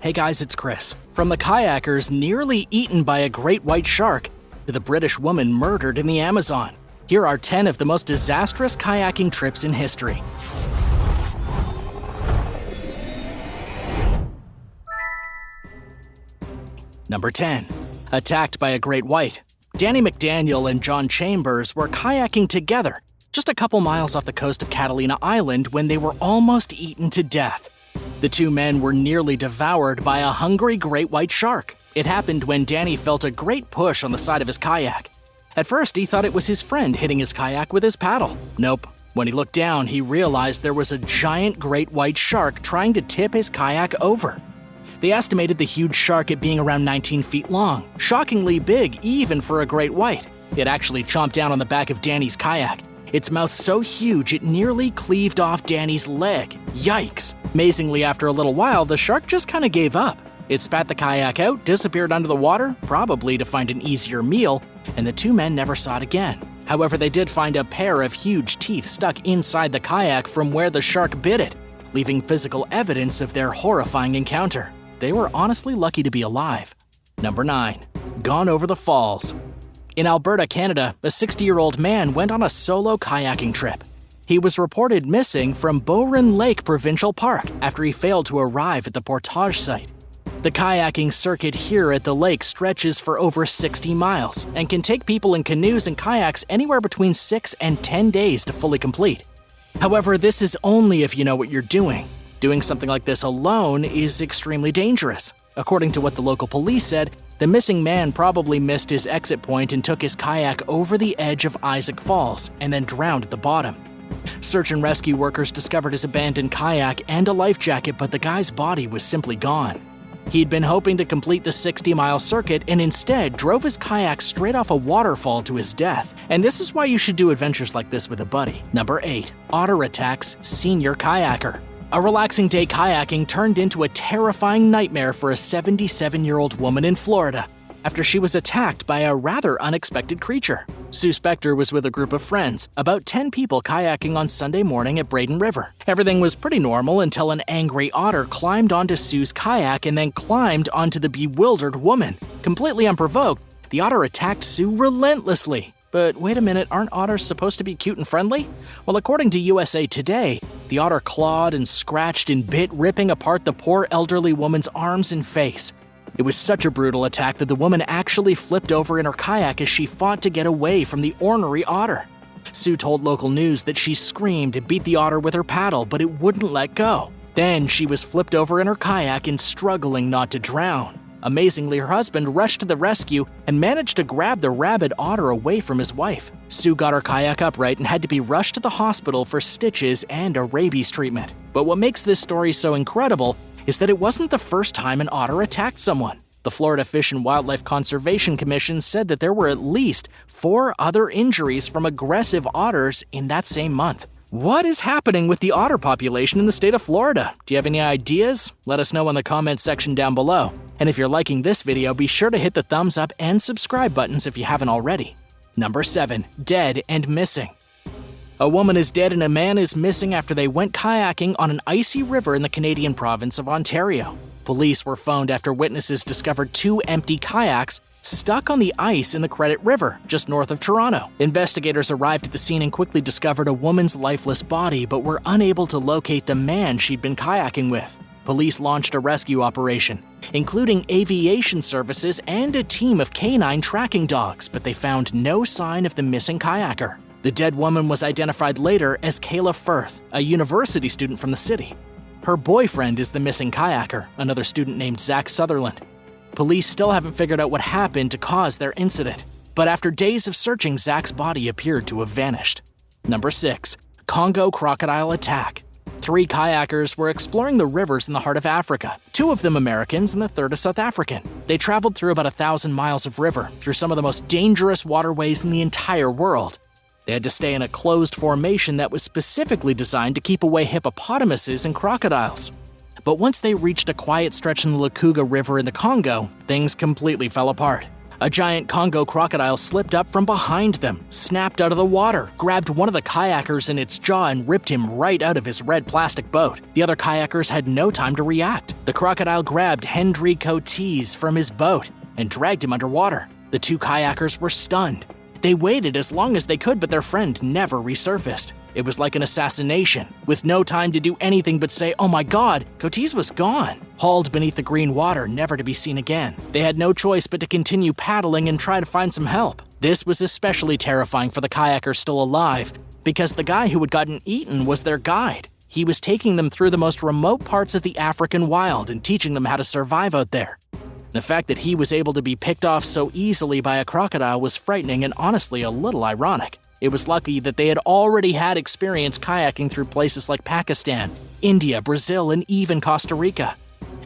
Hey guys, it's Chris. From the kayakers nearly eaten by a great white shark to the British woman murdered in the Amazon, here are 10 of the most disastrous kayaking trips in history. Number 10. Attacked by a great white. Danny McDaniel and John Chambers were kayaking together just a couple miles off the coast of Catalina Island when they were almost eaten to death. The two men were nearly devoured by a hungry great white shark. It happened when Danny felt a great push on the side of his kayak. At first, he thought it was his friend hitting his kayak with his paddle. Nope. When he looked down, he realized there was a giant great white shark trying to tip his kayak over. They estimated the huge shark at being around 19 feet long, shockingly big even for a great white. It actually chomped down on the back of Danny's kayak. Its mouth so huge it nearly cleaved off Danny's leg. Yikes! Amazingly, after a little while, the shark just kind of gave up. It spat the kayak out, disappeared under the water, probably to find an easier meal, and the two men never saw it again. However, they did find a pair of huge teeth stuck inside the kayak from where the shark bit it, leaving physical evidence of their horrifying encounter. They were honestly lucky to be alive. Number 9. Gone over the falls. In Alberta, Canada, a 60-year-old man went on a solo kayaking trip. He was reported missing from Beaurun Lake Provincial Park after he failed to arrive at the portage site. The kayaking circuit here at the lake stretches for over 60 miles and can take people in canoes and kayaks anywhere between 6 and 10 days to fully complete. However, this is only if you know what you're doing. Doing something like this alone is extremely dangerous. According to what the local police said, the missing man probably missed his exit point and took his kayak over the edge of Isaac Falls and then drowned at the bottom. Search and rescue workers discovered his abandoned kayak and a life jacket, but the guy's body was simply gone. He'd been hoping to complete the 60-mile circuit and instead drove his kayak straight off a waterfall to his death. And this is why you should do adventures like this with a buddy. Number 8. Otter attacks senior kayaker. A relaxing day kayaking turned into a terrifying nightmare for a 77-year-old woman in Florida after she was attacked by a rather unexpected creature. Sue Spector was with a group of friends, about 10 people kayaking on Sunday morning at Braden River. Everything was pretty normal until an angry otter climbed onto Sue's kayak and then climbed onto the bewildered woman. Completely unprovoked, the otter attacked Sue relentlessly. But wait a minute, aren't otters supposed to be cute and friendly? Well, according to USA Today, the otter clawed and scratched and bit, ripping apart the poor elderly woman's arms and face. It was such a brutal attack that the woman actually flipped over in her kayak as she fought to get away from the ornery otter. Sue told local news that she screamed and beat the otter with her paddle, but it wouldn't let go. Then she was flipped over in her kayak and struggling not to drown. Amazingly, her husband rushed to the rescue and managed to grab the rabid otter away from his wife. Sue got her kayak upright and had to be rushed to the hospital for stitches and a rabies treatment. But what makes this story so incredible is that it wasn't the first time an otter attacked someone. The Florida Fish and Wildlife Conservation Commission said that there were at least 4 other injuries from aggressive otters in that same month. What is happening with the otter population in the state of Florida? Do you have any ideas? Let us know in the comments section down below. And if you're liking this video, be sure to hit the thumbs up and subscribe buttons if you haven't already. Number 7. Dead and missing. A woman is dead and a man is missing after they went kayaking on an icy river in the Canadian province of Ontario. Police were phoned after witnesses discovered 2 empty kayaks stuck on the ice in the Credit River, just north of Toronto. Investigators arrived at the scene and quickly discovered a woman's lifeless body, but were unable to locate the man she'd been kayaking with. Police launched a rescue operation, including aviation services and a team of canine tracking dogs, but they found no sign of the missing kayaker. The dead woman was identified later as Kayla Firth, a university student from the city. Her boyfriend is the missing kayaker, another student named Zach Sutherland. Police still haven't figured out what happened to cause their incident, but after days of searching, Zach's body appeared to have vanished. Number 6. Congo crocodile attack. 3 kayakers were exploring the rivers in the heart of Africa, 2 of them Americans and the third a South African. They traveled through about 1,000 miles of river, through some of the most dangerous waterways in the entire world. They had to stay in a closed formation that was specifically designed to keep away hippopotamuses and crocodiles. But once they reached a quiet stretch in the Lukuga River in the Congo, things completely fell apart. A giant Congo crocodile slipped up from behind them, snapped out of the water, grabbed one of the kayakers in its jaw and ripped him right out of his red plastic boat. The other kayakers had no time to react. The crocodile grabbed Hendry Coates from his boat and dragged him underwater. The two kayakers were stunned. They waited as long as they could, but their friend never resurfaced. It was like an assassination. With no time to do anything but say, "Oh my God," Coates was gone, hauled beneath the green water, never to be seen again. They had no choice but to continue paddling and try to find some help. This was especially terrifying for the kayakers still alive, because the guy who had gotten eaten was their guide. He was taking them through the most remote parts of the African wild and teaching them how to survive out there. The fact that he was able to be picked off so easily by a crocodile was frightening and honestly a little ironic. It was lucky that they had already had experience kayaking through places like Pakistan, India, Brazil, and even Costa Rica.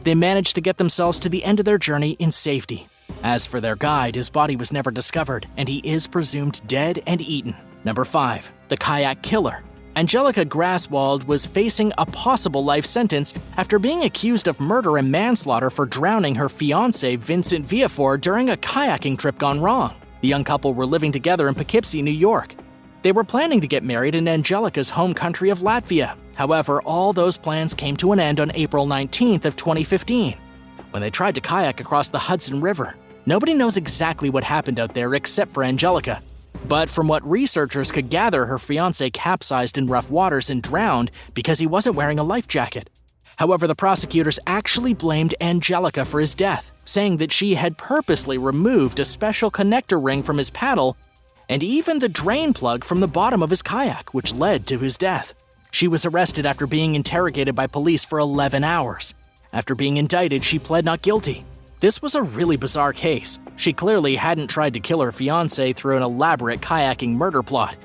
They managed to get themselves to the end of their journey in safety. As for their guide, his body was never discovered, and he is presumed dead and eaten. Number 5. The kayak killer. Angelica Graswald was facing a possible life sentence after being accused of murder and manslaughter for drowning her fiancé Vincent Villafor during a kayaking trip gone wrong. The young couple were living together in Poughkeepsie, New York. They were planning to get married in Angelica's home country of Latvia. However, all those plans came to an end on April 19th of 2015, when they tried to kayak across the Hudson River. Nobody knows exactly what happened out there except for Angelica. But from what researchers could gather, her fiancé capsized in rough waters and drowned because he wasn't wearing a life jacket. However, the prosecutors actually blamed Angelica for his death, saying that she had purposely removed a special connector ring from his paddle and even the drain plug from the bottom of his kayak, which led to his death. She was arrested after being interrogated by police for 11 hours. After being indicted, she pled not guilty. This was a really bizarre case. She clearly hadn't tried to kill her fiancé through an elaborate kayaking murder plot.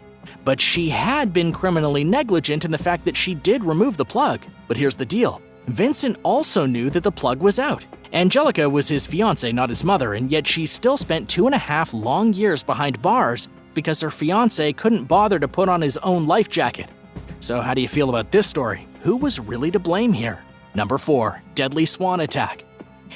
But she had been criminally negligent in the fact that she did remove the plug. But here's the deal. Vincent also knew that the plug was out. Angelica was his fiancée, not his mother, and yet she still spent 2.5 long years behind bars because her fiancé couldn't bother to put on his own life jacket. So how do you feel about this story? Who was really to blame here? Number 4. Deadly swan attack.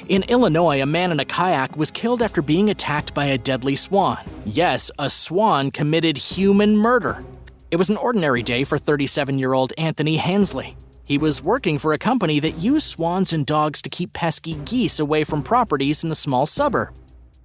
In Illinois, a man in a kayak was killed after being attacked by a deadly swan. Yes, a swan committed human murder. It was an ordinary day for 37-year-old Anthony Hensley. He was working for a company that used swans and dogs to keep pesky geese away from properties in a small suburb.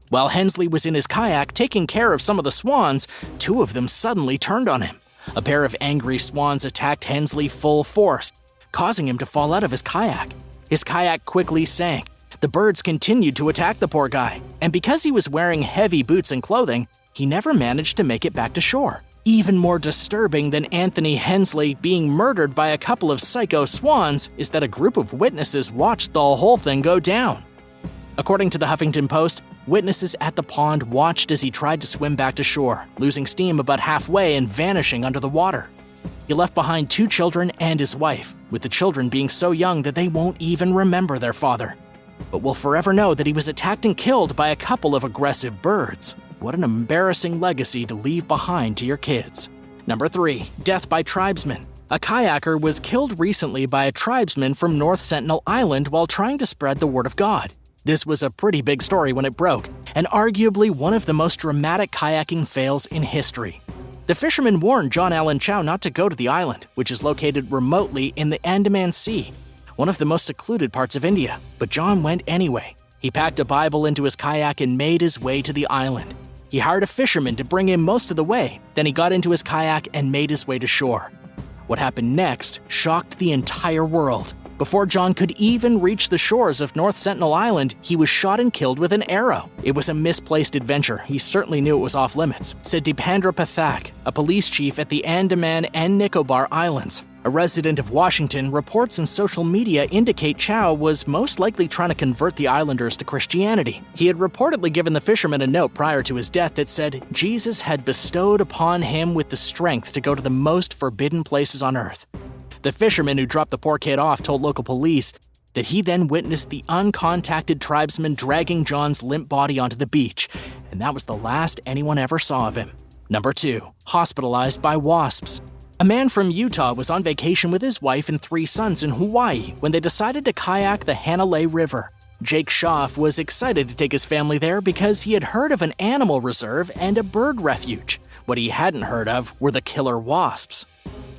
While Hensley was in his kayak taking care of some of the swans, 2 of them suddenly turned on him. A pair of angry swans attacked Hensley full force, causing him to fall out of his kayak. His kayak quickly sank. The birds continued to attack the poor guy, and because he was wearing heavy boots and clothing, he never managed to make it back to shore. Even more disturbing than Anthony Hensley being murdered by a couple of psycho swans is that a group of witnesses watched the whole thing go down. According to the Huffington Post, witnesses at the pond watched as he tried to swim back to shore, losing steam about halfway and vanishing under the water. He left behind 2 children and his wife, with the children being so young that they won't even remember their father. But will forever know that he was attacked and killed by a couple of aggressive birds. What an embarrassing legacy to leave behind to your kids. Number 3. Death by tribesmen. A kayaker was killed recently by a tribesman from North Sentinel Island while trying to spread the word of God. This was a pretty big story when it broke, and arguably one of the most dramatic kayaking fails in history. The fisherman warned John Allen Chow not to go to the island, which is located remotely in the Andaman Sea, one of the most secluded parts of India, but John went anyway. He packed a Bible into his kayak and made his way to the island. He hired a fisherman to bring him most of the way, then he got into his kayak and made his way to shore. What happened next shocked the entire world. Before John could even reach the shores of North Sentinel Island, he was shot and killed with an arrow. It was a misplaced adventure. He certainly knew it was off limits, said Dipendra Pathak, a police chief at the Andaman and Nicobar Islands. A resident of Washington, reports in social media indicate Chow was most likely trying to convert the islanders to Christianity. He had reportedly given the fisherman a note prior to his death that said Jesus had bestowed upon him with the strength to go to the most forbidden places on earth. The fisherman who dropped the poor kid off told local police that he then witnessed the uncontacted tribesmen dragging John's limp body onto the beach, and that was the last anyone ever saw of him. Number 2. Hospitalized by wasps. A man from Utah was on vacation with his wife and 3 sons in Hawaii when they decided to kayak the Hanalei River. Jake Schaff was excited to take his family there because he had heard of an animal reserve and a bird refuge. What he hadn't heard of were the killer wasps.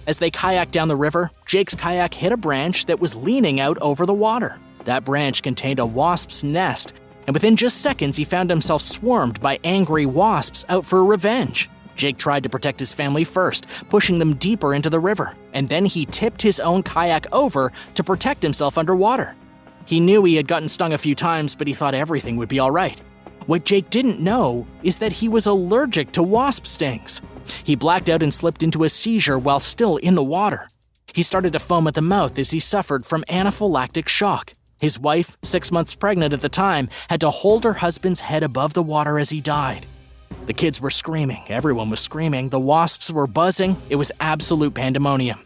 As they kayaked down the river, Jake's kayak hit a branch that was leaning out over the water. That branch contained a wasp's nest, and within just seconds he found himself swarmed by angry wasps out for revenge. Jake tried to protect his family first, pushing them deeper into the river, and then he tipped his own kayak over to protect himself underwater. He knew he had gotten stung a few times, but he thought everything would be all right. What Jake didn't know is that he was allergic to wasp stings. He blacked out and slipped into a seizure while still in the water. He started to foam at the mouth as he suffered from anaphylactic shock. His wife, 6 months pregnant at the time, had to hold her husband's head above the water as he died. The kids were screaming, everyone was screaming, the wasps were buzzing, it was absolute pandemonium.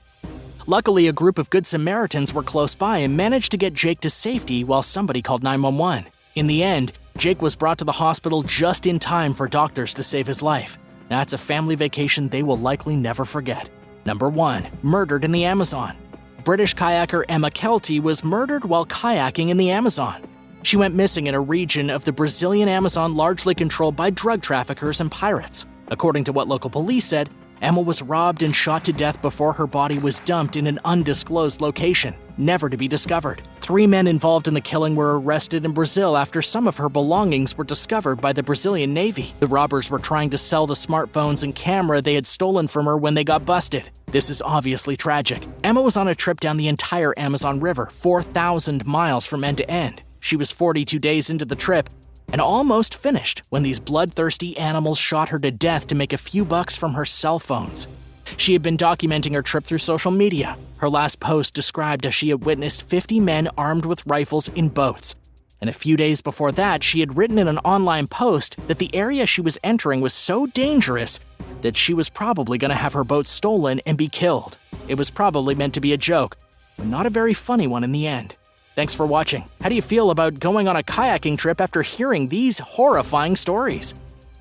Luckily, a group of Good Samaritans were close by and managed to get Jake to safety while somebody called 911. In the end, Jake was brought to the hospital just in time for doctors to save his life. That's a family vacation they will likely never forget. Number 1. Murdered in the Amazon. British kayaker Emma Kelty was murdered while kayaking in the Amazon. She went missing in a region of the Brazilian Amazon largely controlled by drug traffickers and pirates. According to what local police said, Emma was robbed and shot to death before her body was dumped in an undisclosed location, never to be discovered. 3 men involved in the killing were arrested in Brazil after some of her belongings were discovered by the Brazilian Navy. The robbers were trying to sell the smartphones and camera they had stolen from her when they got busted. This is obviously tragic. Emma was on a trip down the entire Amazon River, 4,000 miles from end to end. She was 42 days into the trip and almost finished when these bloodthirsty animals shot her to death to make a few bucks from her cell phones. She had been documenting her trip through social media. Her last post described how she had witnessed 50 men armed with rifles in boats. And a few days before that, she had written in an online post that the area she was entering was so dangerous that she was probably going to have her boat stolen and be killed. It was probably meant to be a joke, but not a very funny one in the end. Thanks for watching. How do you feel about going on a kayaking trip after hearing these horrifying stories?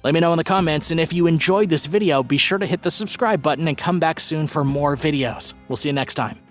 Let me know in the comments, and if you enjoyed this video, be sure to hit the subscribe button and come back soon for more videos. We'll see you next time.